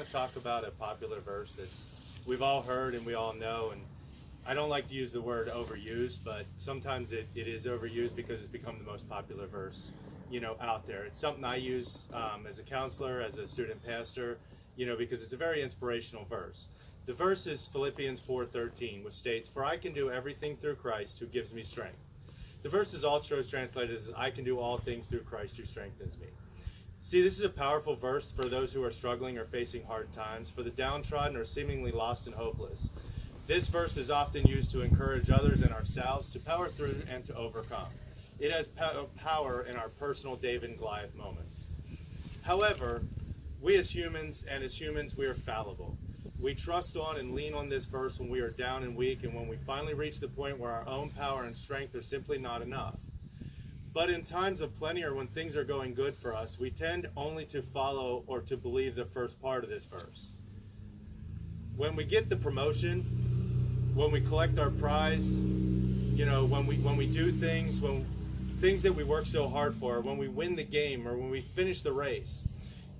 want to talk about a popular verse we've all heard and we all know, and I don't like to use the word overused, but sometimes it is overused because it's become the most popular verse, out there. It's something I use as a counselor, as a student pastor, because it's a very inspirational verse. The verse is Philippians 4:13, which states, "For I can do everything through Christ who gives me strength." The verse is also translated as, "I can do all things through Christ who strengthens me." See, this is a powerful verse for those who are struggling or facing hard times, for the downtrodden or seemingly lost and hopeless. This verse is often used to encourage others and ourselves to power through and to overcome. It has power in our personal David and Goliath moments. However, we as humans we are fallible. We trust on and lean on this verse when we are down and weak, and when we finally reach the point where our own power and strength are simply not enough. But in times of plenty, or when things are going good for us, we tend only to follow or to believe the first part of this verse. When we get the promotion, when we collect our prize, when we do things, when things that we work so hard for, when we win the game, or when we finish the race,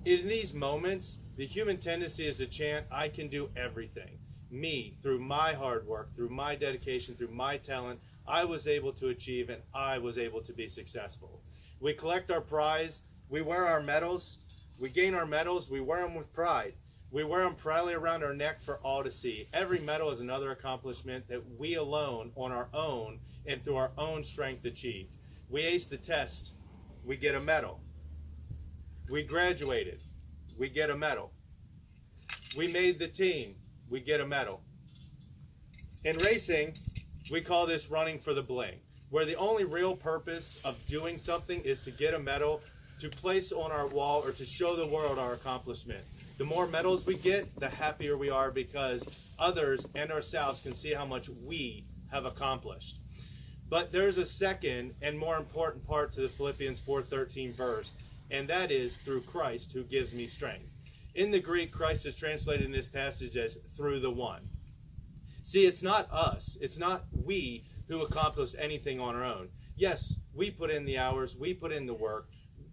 in these moments, the human tendency is to chant, "I can do everything. Me, through my hard work, through my dedication, through my talent, I was able to achieve and I was able to be successful." We collect our prize, we wear our medals, we gain our medals, we wear them with pride. We wear them proudly around our neck for all to see. Every medal is another accomplishment that we alone, on our own, and through our own strength achieved. We aced the test, we get a medal. We graduated, we get a medal. We made the team, we get a medal. In racing, we call this running for the bling, where the only real purpose of doing something is to get a medal, to place on our wall, or to show the world our accomplishment. The more medals we get, the happier we are, because others and ourselves can see how much we have accomplished. But there's a second and more important part to the Philippians 4:13 verse, and that is through Christ who gives me strength. In the Greek, Christ is translated in this passage as through the one. See, it's not us, it's not we who accomplish anything on our own. Yes, we put in the hours, we put in the work,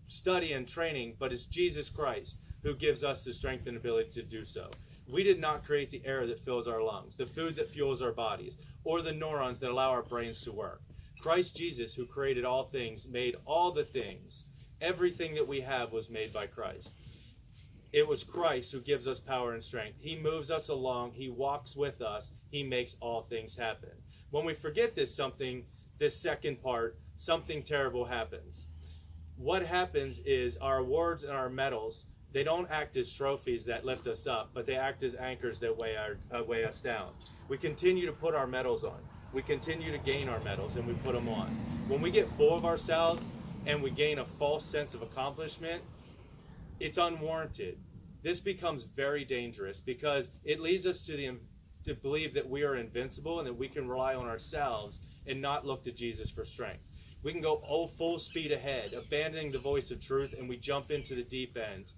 study and training, but it's Jesus Christ who gives us the strength and ability to do so. We did not create the air that fills our lungs, the food that fuels our bodies, or the neurons that allow our brains to work. Christ Jesus, who created all things, made all the things. Everything that we have was made by Christ. It was Christ who gives us power and strength. He moves us along. He walks with us. He makes all things happen. When we forget this second part, something terrible happens. What happens is our awards and our medals, they don't act as trophies that lift us up, but they act as anchors that weigh us down. We continue to put our medals on. We continue to gain our medals, and we put them on. When we get full of ourselves and we gain a false sense of accomplishment, it's unwarranted. This becomes very dangerous because it leads us to believe that we are invincible and that we can rely on ourselves and not look to Jesus for strength. We can go full speed ahead, abandoning the voice of truth, and we jump into the deep end.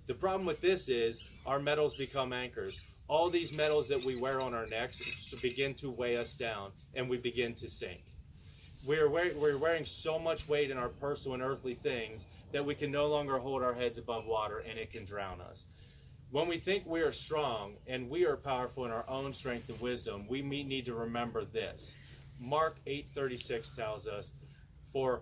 The problem with this is our medals become anchors. All these medals that we wear on our necks begin to weigh us down, and we begin to sink. We're wearing so much weight in our personal and earthly things that we can no longer hold our heads above water, and it can drown us. When we think we are strong and we are powerful in our own strength and wisdom, we need to remember this. Mark 8:36 tells us, For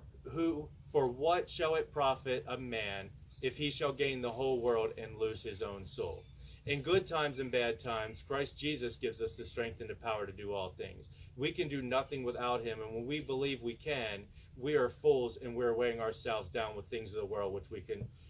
what shall it profit a man if he shall gain the whole world and lose his own soul?" In good times and bad times, Christ Jesus gives us the strength and the power to do all things. We can do nothing without him, and when we believe we can, we are fools and we're weighing ourselves down with things of the world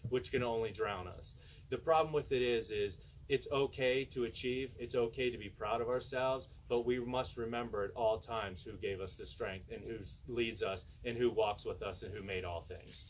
which can only drown us. The problem with it is it's okay to achieve, it's okay to be proud of ourselves, but we must remember at all times who gave us the strength and who leads us and who walks with us and who made all things.